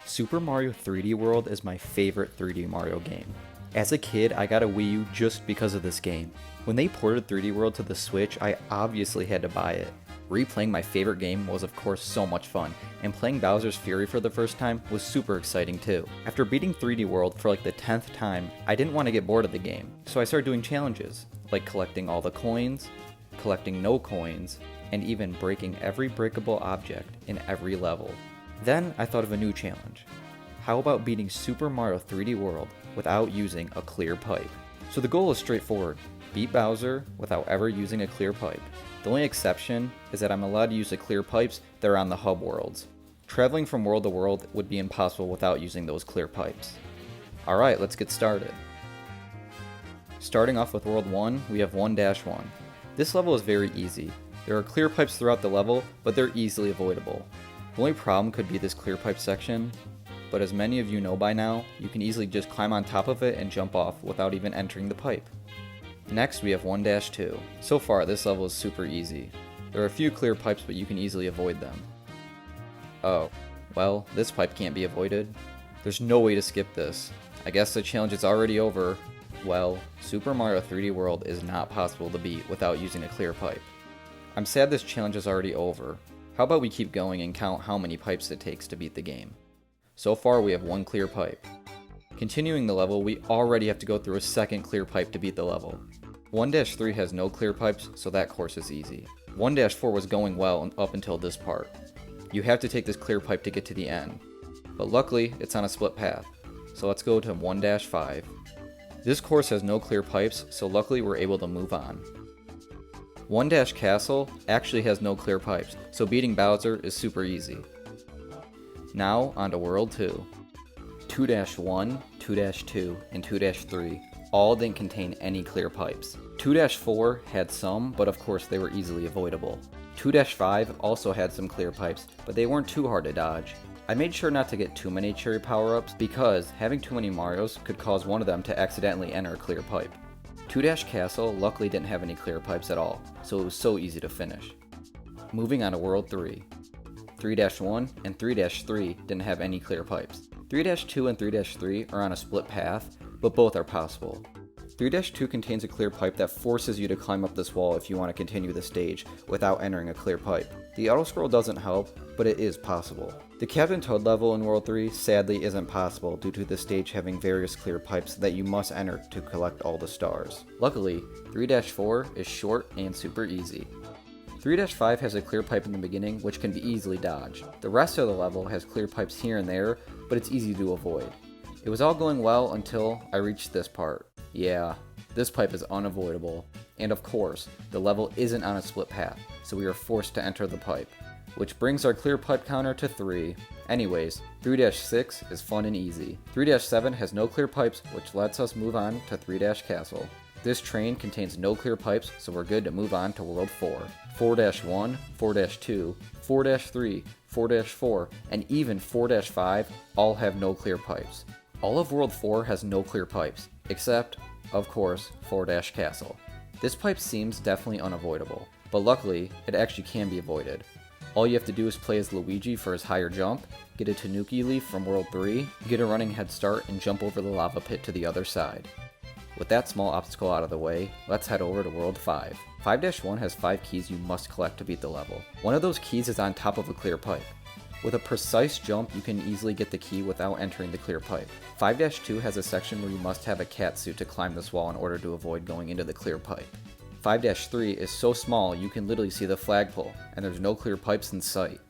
Super Mario 3D World is my favorite 3D Mario game. As a kid, I got a Wii U just because of this game. When they ported 3D World to the Switch, I obviously had to buy it. Replaying my favorite game was of course so much fun, and playing Bowser's Fury for the first time was super exciting too. After beating 3D World for like the 10th time, I didn't want to get bored of the game, so I started doing challenges, like collecting all the coins, collecting no coins, and even breaking every breakable object in every level. Then I thought of a new challenge. How about beating Super Mario 3D World without using a clear pipe? So the goal is straightforward. Beat Bowser without ever using a clear pipe. The only exception is that I'm allowed to use the clear pipes that are on the hub worlds. Traveling from world to world would be impossible without using those clear pipes. Alright, let's get started. Starting off with World 1, we have 1-1. This level is very easy. There are clear pipes throughout the level, but they're easily avoidable. The only problem could be this clear pipe section, but as many of you know by now, you can easily just climb on top of it and jump off without even entering the pipe. Next we have 1-2. So far this level is super easy. There are a few clear pipes but you can easily avoid them. Oh, well, this pipe can't be avoided. There's no way to skip this. I guess the challenge is already over. Well, Super Mario 3D World is not possible to beat without using a clear pipe. I'm sad this challenge is already over. How about we keep going and count how many pipes it takes to beat the game? So far we have one clear pipe. Continuing the level, we already have to go through a second clear pipe to beat the level. 1-3 has no clear pipes, so that course is easy. 1-4 was going well up until this part. You have to take this clear pipe to get to the end. But luckily, it's on a split path. So let's go to 1-5. This course has no clear pipes, so luckily we're able to move on. 1-Castle actually has no clear pipes, so beating Bowser is super easy. Now, on to World 2. 2-1, 2-2, and 2-3 all didn't contain any clear pipes. 2-4 had some, but of course they were easily avoidable. 2-5 also had some clear pipes, but they weren't too hard to dodge. I made sure not to get too many cherry power-ups because having too many Marios could cause one of them to accidentally enter a clear pipe. 2-Castle luckily didn't have any clear pipes at all, so it was so easy to finish. Moving on to World 3. 3-1 and 3-3 didn't have any clear pipes. 3-2 and 3-3 are on a split path, but both are possible. 3-2 contains a clear pipe that forces you to climb up this wall if you want to continue the stage without entering a clear pipe. The auto-scroll doesn't help, but it is possible. The Captain Toad level in World 3 sadly isn't possible due to the stage having various clear pipes that you must enter to collect all the stars. Luckily, 3-4 is short and super easy. 3-5 has a clear pipe in the beginning which can be easily dodged. The rest of the level has clear pipes here and there, but it's easy to avoid. It was all going well until I reached this part. Yeah, this pipe is unavoidable. And of course, the level isn't on a split path, so we are forced to enter the pipe. Which brings our clear pipe counter to 3. Anyways, 3-6 is fun and easy. 3-7 has no clear pipes, which lets us move on to 3-Castle. This train contains no clear pipes, so we're good to move on to World 4. 4-1, 4-2, 4-3, 4-4, and even 4-5 all have no clear pipes. All of World 4 has no clear pipes, except, of course, 4-Castle. This pipe seems definitely unavoidable, but luckily, it actually can be avoided. All you have to do is play as Luigi for his higher jump, get a Tanuki leaf from World 3, get a running head start, and jump over the lava pit to the other side. With that small obstacle out of the way, let's head over to World 5. 5-1 has 5 keys you must collect to beat the level. One of those keys is on top of a clear pipe. With a precise jump, you can easily get the key without entering the clear pipe. 5-2 has a section where you must have a cat suit to climb this wall in order to avoid going into the clear pipe. 5-3 is so small you can literally see the flagpole, and there's no clear pipes in sight.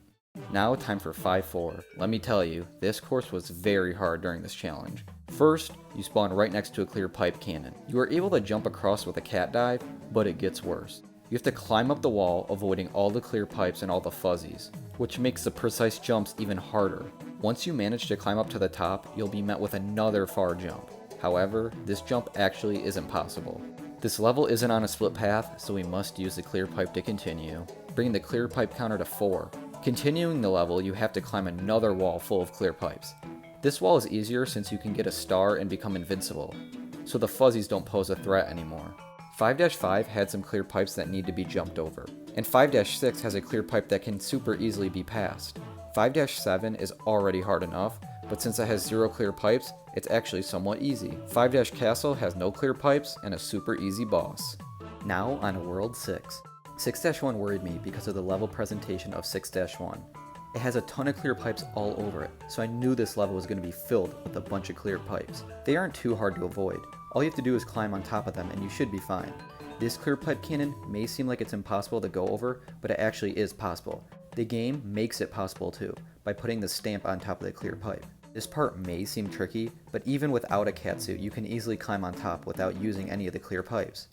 Now time for 5-4. Let me tell you, this course was very hard during this challenge. First, you spawn right next to a clear pipe cannon. You are able to jump across with a cat dive, but it gets worse. You have to climb up the wall, avoiding all the clear pipes and all the fuzzies, which makes the precise jumps even harder. Once you manage to climb up to the top, you'll be met with another far jump. However, this jump actually isn't possible. This level isn't on a split path, so we must use the clear pipe to continue, bringing the clear pipe counter to 4. Continuing the level, you have to climb another wall full of clear pipes. This wall is easier since you can get a star and become invincible, so the fuzzies don't pose a threat anymore. 5-5 had some clear pipes that need to be jumped over, and 5-6 has a clear pipe that can super easily be passed. 5-7 is already hard enough, but since it has 0 clear pipes, it's actually somewhat easy. 5-Castle has no clear pipes and a super easy boss. Now on to World 6. 6-1 worried me because of the level presentation of 6-1. It has a ton of clear pipes all over it, so I knew this level was going to be filled with a bunch of clear pipes. They aren't too hard to avoid. All you have to do is climb on top of them and you should be fine. This clear pipe cannon may seem like it's impossible to go over, but it actually is possible. The game makes it possible too, by putting the stamp on top of the clear pipe. This part may seem tricky, but even without a catsuit, you can easily climb on top without using any of the clear pipes.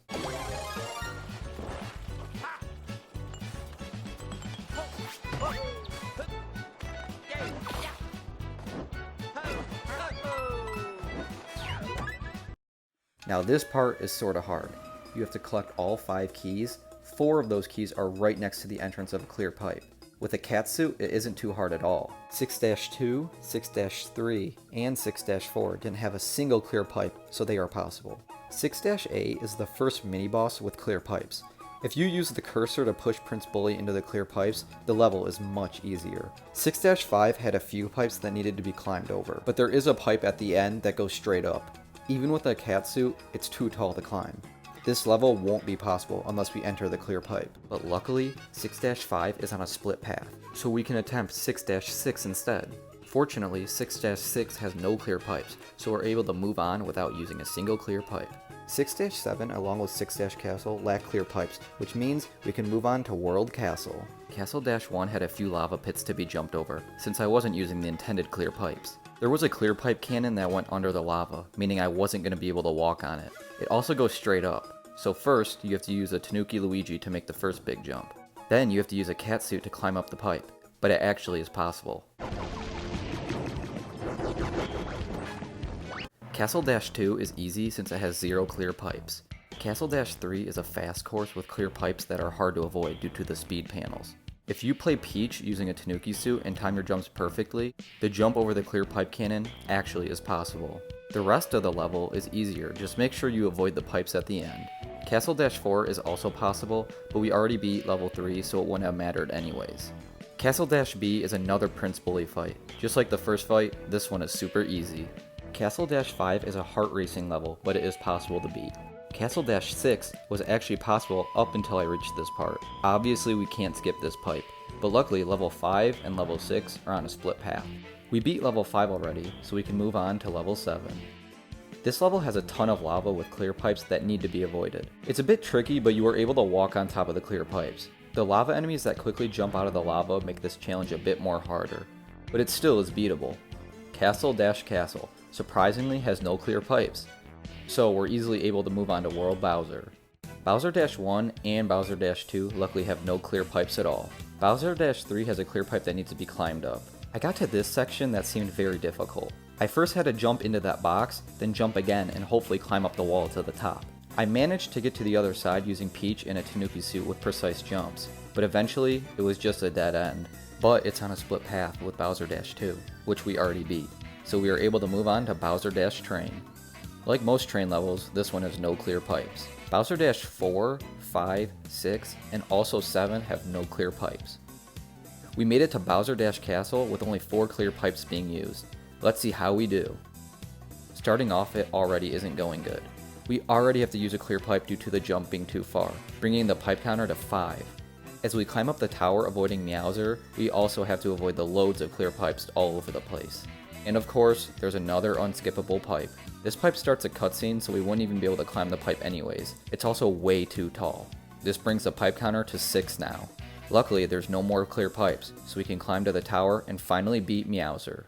Now this part is sorta hard. You have to collect all 5 keys. 4 of those keys are right next to the entrance of a clear pipe. With a catsuit, it isn't too hard at all. 6-2, 6-3, and 6-4 didn't have a single clear pipe, so they are possible. 6-A is the first mini-boss with clear pipes. If you use the cursor to push Prince Bully into the clear pipes, the level is much easier. 6-5 had a few pipes that needed to be climbed over, but there is a pipe at the end that goes straight up. Even with a catsuit, it's too tall to climb. This level won't be possible unless we enter the clear pipe. But luckily, 6-5 is on a split path, so we can attempt 6-6 instead. Fortunately, 6-6 has no clear pipes, so we're able to move on without using a single clear pipe. 6-7 along with 6-Castle lack clear pipes, which means we can move on to World Castle. Castle-1 had a few lava pits to be jumped over, since I wasn't using the intended clear pipes. There was a clear pipe cannon that went under the lava, meaning I wasn't going to be able to walk on it. It also goes straight up. So first, you have to use a Tanuki Luigi to make the first big jump. Then you have to use a catsuit to climb up the pipe, but it actually is possible. Castle-2 is easy since it has 0 clear pipes. Castle-3 is a fast course with clear pipes that are hard to avoid due to the speed panels. If you play Peach using a Tanuki suit and time your jumps perfectly, the jump over the clear pipe cannon actually is possible. The rest of the level is easier, just make sure you avoid the pipes at the end. Castle-4 is also possible, but we already beat level 3 so it wouldn't have mattered anyways. Castle-B is another Prince Bully fight. Just like the first fight, this one is super easy. Castle-5 is a heart racing level, but it is possible to beat. Castle-6 was actually possible up until I reached this part. Obviously we can't skip this pipe, but luckily level 5 and level 6 are on a split path. We beat level 5 already, so we can move on to level 7. This level has a ton of lava with clear pipes that need to be avoided. It's a bit tricky, but you are able to walk on top of the clear pipes. The lava enemies that quickly jump out of the lava make this challenge a bit more harder, but it still is beatable. Castle-Castle surprisingly has no clear pipes, so we're easily able to move on to World Bowser. Bowser-1 and Bowser-2 luckily have no clear pipes at all. Bowser-3 has a clear pipe that needs to be climbed up. I got to this section that seemed very difficult. I first had to jump into that box, then jump again and hopefully climb up the wall to the top. I managed to get to the other side using Peach in a Tanuki suit with precise jumps, but eventually it was just a dead end. But it's on a split path with Bowser-2, which we already beat, so we are able to move on to Bowser-Train. Like most train levels, this one has no clear pipes. Bowser-4, 5, 6, and also 7 have no clear pipes. We made it to Bowser-Castle with only 4 clear pipes being used. Let's see how we do. Starting off, it already isn't going good. We already have to use a clear pipe due to the jump being too far, bringing the pipe counter to 5. As we climb up the tower avoiding Meowser, we also have to avoid the loads of clear pipes all over the place. And of course, there's another unskippable pipe. This pipe starts a cutscene, so we wouldn't even be able to climb the pipe anyways. It's also way too tall. This brings the pipe counter to 6 now. Luckily, there's no more clear pipes, so we can climb to the tower and finally beat Meowser.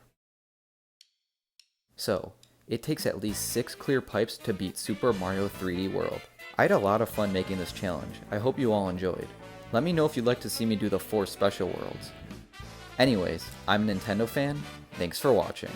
So, it takes at least 6 clear pipes to beat Super Mario 3D World. I had a lot of fun making this challenge. I hope you all enjoyed. Let me know if you'd like to see me do the 4 special worlds. Anyways, I'm a Nintendo fan. Thanks for watching.